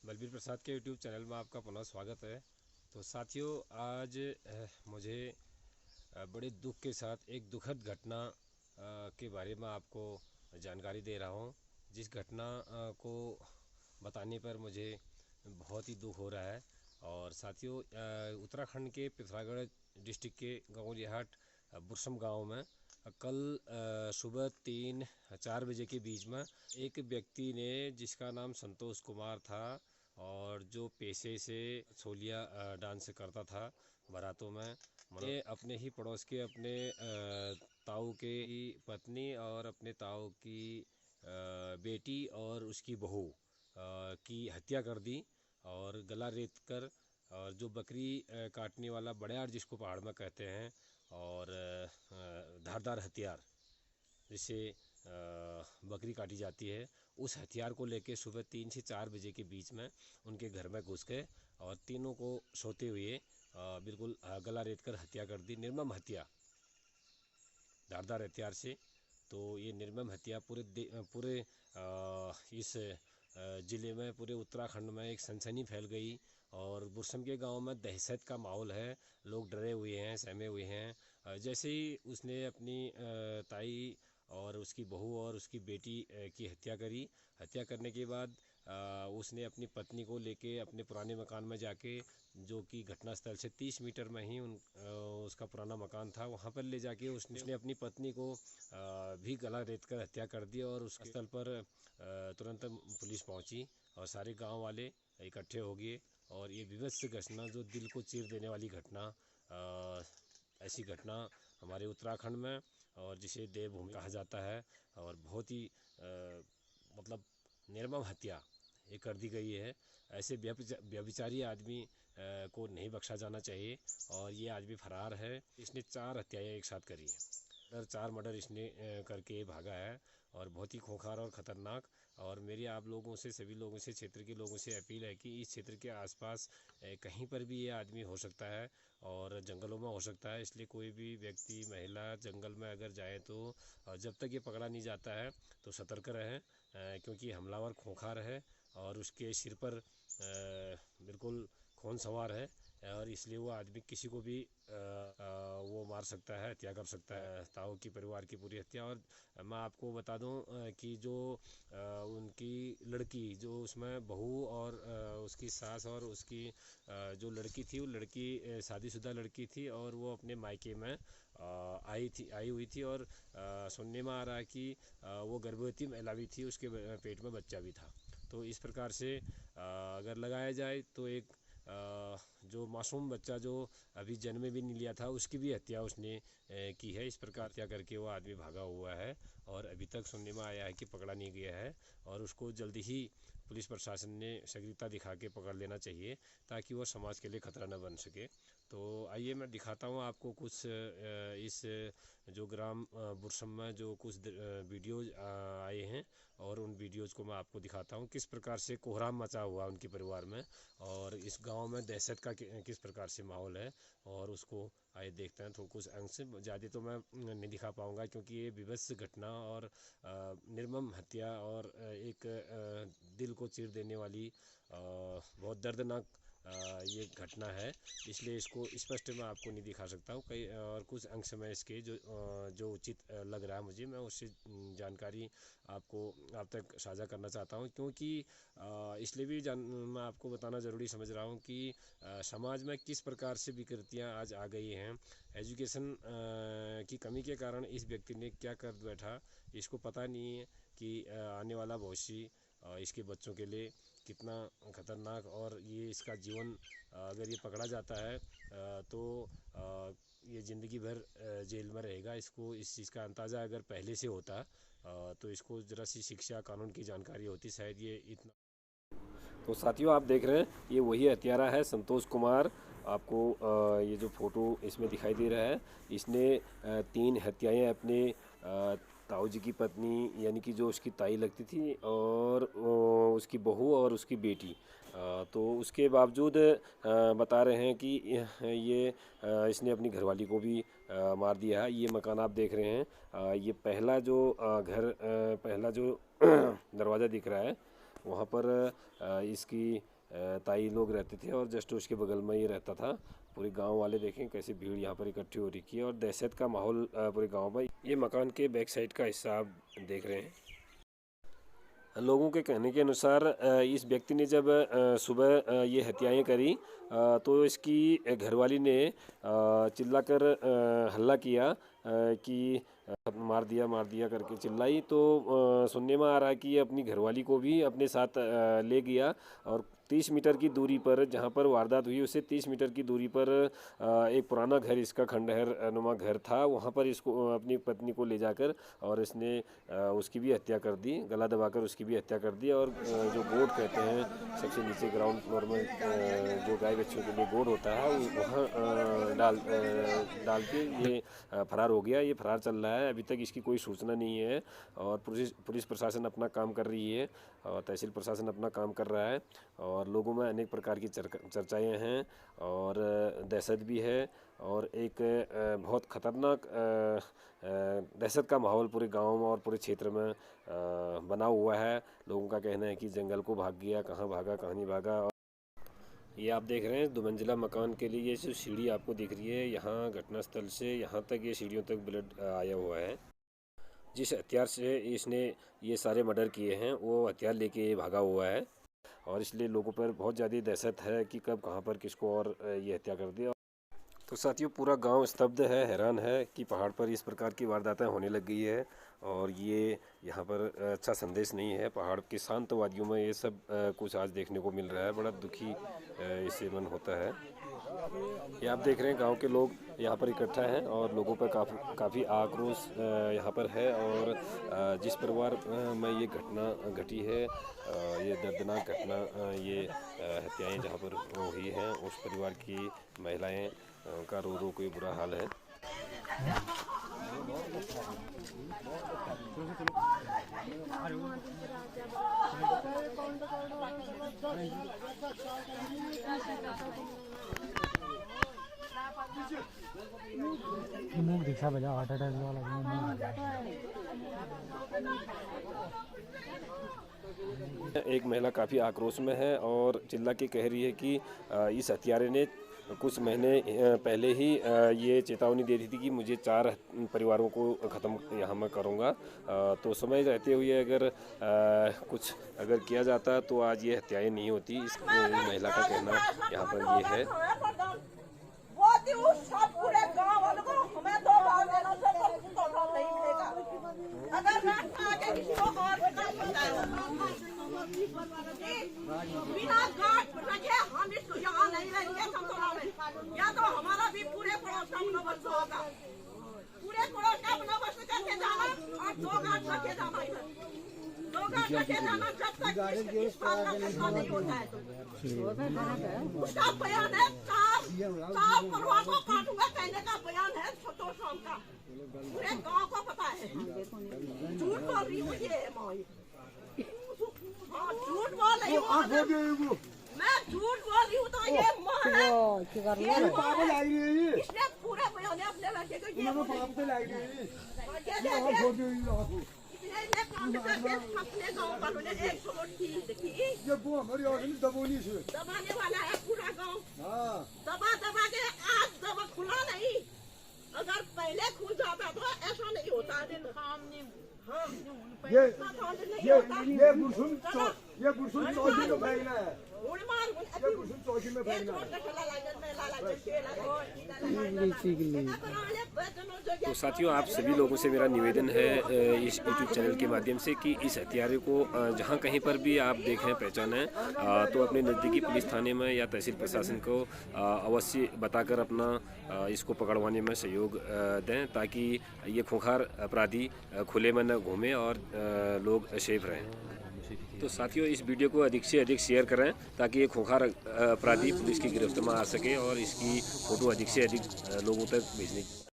बलबीर प्रसाद के YouTube channel में आपका पुनः स्वागत है। तो साथियों, आज मुझे बड़े दुख के साथ एक दुखद घटना के बारे में आपको जानकारी दे रहा हूँ। जिस घटना को बताने पर मुझे बहुत ही दुख हो रहा है। और साथियों, उत्तराखंड के पिथौरागढ़ डिस्ट्रिक्ट के गंगोलीहाट बुरसम गांव में कल सुबह 3-4 बजे के बीच में एक व्यक्ति ने, जिसका नाम संतोष कुमार था और जो पेशे से छोलिया डांस करता था बारातों में, ये अपने ही पड़ोस के अपने ताऊ के ही पत्नी और अपने ताऊ की बेटी और उसकी बहू की हत्या कर दी और गला रेत कर, और जो बकरी काटने वाला बड़यार जिसको पहाड़ में कहते हैं, और धारदार हथियार जिससे बकरी काटी जाती है, उस हथियार को लेके सुबह 3 से 4 बजे के बीच में उनके घर में घुस गए और तीनों को सोते हुए बिल्कुल गला रेत कर हत्या कर दी। निर्मम हत्या धारदार हथियार से। तो ये निर्मम हत्या पूरे इस ज़िले में, पूरे उत्तराखंड में एक सनसनी फैल गई और बुरसम के गांव में दहशत का माहौल है। लोग डरे हुए हैं, सहमे हुए हैं। जैसे ही उसने अपनी ताई और उसकी बहू और उसकी बेटी की हत्या करी, हत्या करने के बाद उसने अपनी पत्नी को लेके अपने पुराने मकान में जाके, जो कि घटनास्थल से 30 मीटर में ही उसका पुराना मकान था, वहाँ पर ले जाके उसने अपनी पत्नी को भी गला रेत कर हत्या कर दी। और उस स्थल पर तुरंत पुलिस पहुंची और सारे गांव वाले इकट्ठे हो गए। और ये विभत्स घटना, जो दिल को चीर देने वाली घटना, ऐसी घटना हमारे उत्तराखंड में, और जिसे देवभूमि कहा जाता है, और बहुत ही मतलब निर्मम हत्या ये कर दी गई है। ऐसे व्यभिचारी आदमी को नहीं बख्शा जाना चाहिए। और ये आदमी फरार है। इसने 4 हत्याएं एक साथ करी हैं। 4 मर्डर इसने करके भागा है, और बहुत ही खूंखार और ख़तरनाक। और मेरी आप लोगों से, सभी लोगों से, क्षेत्र के लोगों से अपील है कि इस क्षेत्र के आसपास कहीं पर भी ये आदमी हो सकता है और जंगलों में हो सकता है। इसलिए कोई भी व्यक्ति, महिला जंगल में अगर जाए तो जब तक ये पकड़ा नहीं जाता है तो सतर्क रहें, क्योंकि हमलावर खूंखार है और उसके सिर पर बिल्कुल खून सवार है। और इसलिए वो आदमी किसी को भी वो मार सकता है, हत्या कर सकता है। ताऊ की परिवार की पूरी हत्या। और मैं आपको बता दूं कि जो उनकी लड़की, जो उसमें बहू और उसकी सास और उसकी जो लड़की थी, वो लड़की शादीशुदा लड़की थी और वो अपने मायके में आई हुई थी। और सुनने में आ रहा है कि वो गर्भवती महिला भी थी, उसके पेट में बच्चा भी था। तो इस प्रकार से अगर लगाया जाए तो एक जो मासूम बच्चा जो अभी जन्म भी नहीं लिया था, उसकी भी हत्या उसने की है। इस प्रकार हत्या करके वो आदमी भागा हुआ है और अभी तक सुनने में आया है कि पकड़ा नहीं गया है। और उसको जल्दी ही पुलिस प्रशासन ने शीघ्रता दिखा के पकड़ लेना चाहिए, ताकि वो समाज के लिए खतरा न बन सके। तो आइए मैं दिखाता हूँ आपको कुछ इस जो ग्राम बुरसम में जो कुछ वीडियोज़ आए हैं, और उन वीडियोज़ को मैं आपको दिखाता हूँ किस प्रकार से कोहराम मचा हुआ उनके परिवार में, और इस गांव में दहशत का किस प्रकार से माहौल है। और उसको आइए देखते हैं। तो कुछ अंश ज़्यादा तो मैं नहीं दिखा पाऊँगा, क्योंकि ये विभत्स घटना और निर्मम हत्या और एक दिल को चीर देने वाली बहुत दर्दनाक ये घटना है। इसलिए इसको स्पष्ट मैं आपको नहीं दिखा सकता हूँ। कई और कुछ अंश में इसके जो उचित लग रहा है मुझे, मैं उससे जानकारी आप तक साझा करना चाहता हूँ। क्योंकि इसलिए भी मैं आपको बताना ज़रूरी समझ रहा हूँ कि समाज में किस प्रकार से विकृतियाँ आज आ गई हैं। एजुकेशन की कमी के कारण इस व्यक्ति ने क्या कर बैठा, इसको पता नहीं है कि आने वाला भविष्य इसके बच्चों के लिए कितना खतरनाक, और ये इसका जीवन अगर ये पकड़ा जाता है तो ये ज़िंदगी भर जेल में रहेगा। इसको इस चीज़ का अंदाज़ा अगर पहले से होता तो इसको ज़रा सी शिक्षा, कानून की जानकारी होती, शायद ये इतना। तो साथियों, आप देख रहे हैं ये वही हत्यारा है, संतोष कुमार। आपको ये जो फोटो इसमें दिखाई दे रहा है, इसने 3 हत्याएं अपने ताऊ जी की पत्नी, यानी कि जो उसकी ताई लगती थी, और उसकी बहू और उसकी बेटी। तो उसके बावजूद बता रहे हैं कि ये इसने अपनी घरवाली को भी मार दिया है। ये मकान आप देख रहे हैं, ये पहला जो पहला जो दरवाज़ा दिख रहा है, वहाँ पर इसकी ताई लोग रहते थे और जस्ट उसके बगल में ही रहता था। पूरे गांव वाले देखें कैसी भीड़ यहाँ पर इकट्ठी हो रही है और दहशत का माहौल पूरे गांव में। ये मकान के बैक साइड का हिस्सा आप देख रहे हैं। लोगों के कहने के अनुसार इस व्यक्ति ने जब सुबह ये हत्याएं करी तो इसकी घरवाली ने चिल्लाकर हल्ला किया कि मार दिया करके चिल्लाई। तो सुनने में आ रहा है कि ये अपनी घरवाली को भी अपने साथ ले गया और 30 मीटर की दूरी पर, जहाँ पर वारदात हुई उससे 30 मीटर की दूरी पर एक पुराना घर, इसका खंडहर नुमा घर था, वहाँ पर इसको अपनी पत्नी को ले जाकर और इसने उसकी भी हत्या कर दी, गला दबाकर उसकी भी हत्या कर दी। और जो गोद कहते हैं सबसे नीचे ग्राउंड फ्लोर में जो गाय बच्चों के लिए गोद होता है वहाँ डाल के ये फरार हो गया। ये फरार चल रहा है, अभी तक इसकी कोई सूचना नहीं है और पुलिस प्रशासन अपना काम कर रही है और तहसील प्रशासन अपना काम कर रहा है और लोगों में अनेक प्रकार की चर्चाएं हैं और दहशत भी है और एक बहुत ख़तरनाक दहशत का माहौल पूरे गांव में और पूरे क्षेत्र में बना हुआ है। लोगों का कहना है कि जंगल को भाग गया, कहाँ भागा कहाँ नहीं भागा। ये आप देख रहे हैं 2 मंजिला मकान के लिए ये जो सीढ़ी आपको दिख रही है, यहाँ घटनास्थल से यहाँ तक ये सीढ़ियों तक ब्लड आया हुआ है। जिस हथियार से इसने ये सारे मर्डर किए हैं वो हथियार लेके भागा हुआ है और इसलिए लोगों पर बहुत ज़्यादा दहशत है कि कब कहाँ पर किसको और ये हत्या कर दिया। तो साथियों पूरा गांव स्तब्ध है, हैरान है कि पहाड़ पर इस प्रकार की वारदातें होने लग गई है और ये यहाँ पर अच्छा संदेश नहीं है। पहाड़ की शांत वादियों में ये सब कुछ आज देखने को मिल रहा है, बड़ा दुखी इससे मन होता है। ये आप देख रहे हैं गांव के लोग यहाँ पर इकट्ठा हैं और लोगों पर काफ़ी आक्रोश यहाँ पर है और जिस परिवार में ये घटना घटी है, ये दर्दनाक घटना, ये हत्याएं जहाँ पर हुई हैं, उस परिवार की महिलाएं का रो कोई बुरा हाल है। एक महिला काफ़ी आक्रोश में है और चिल्ला के कह रही है कि इस हत्यारे ने कुछ महीने पहले ही ये चेतावनी दे दी थी कि मुझे 4 परिवारों को ख़त्म यहाँ मैं करूँगा। तो समय रहते हुए अगर कुछ किया जाता तो आज ये हत्याएं नहीं होती। इस महिला का कहना यहाँ पर ये है। बिना गार्ड रखे हम इसको यहाँ नहीं रहेंगे संतोला में, या तो हमारा भी पूरे पड़ोस का बंदोबस्त होगा, पूरे पड़ोस का बंदोबस्त करके जाना और 2 गार्ड रखे जाना, इधर 2 गार्ड रखे जाना जब तक इस बात का फैसला नहीं होता है। उसका बयान है 4 परिवार को काटूंगा कहने का बयान है छोटो शाम का, पूरे गाँव को पता है। झूठ बोल रही हूँ ये झूठ बोल रही हूँ मैं, झूठ बोल रही हूँ तो ये माँ है, इसने पूरे बयान अपने लड़के को ये अपने गाँव वालों ने 100 दबाने वाला है पूरा गाँव, दबा के आज दबा खुला नहीं, अगर पहले खुल जाता तो ऐसा नहीं होता। ये गुरसुन चौकी में फेंकना है, ये गुरसुन चौकी में फेंकना है। तो साथियों आप सभी लोगों से मेरा निवेदन है इस YouTube चैनल के माध्यम से कि इस हत्यारे को जहां कहीं पर भी आप देखें पहचानें तो अपने नज़दीकी पुलिस थाने में या तहसील प्रशासन को अवश्य बताकर अपना इसको पकड़वाने में सहयोग दें ताकि ये खूंखार अपराधी खुले में न घूमें और लोग सेफ रहें। तो साथियों इस वीडियो को अधिक से अधिक शेयर करें ताकि ये खूंखार अपराधी पुलिस की गिरफ्त में आ सके और इसकी फ़ोटो अधिक से अधिक लोगों तक भेजने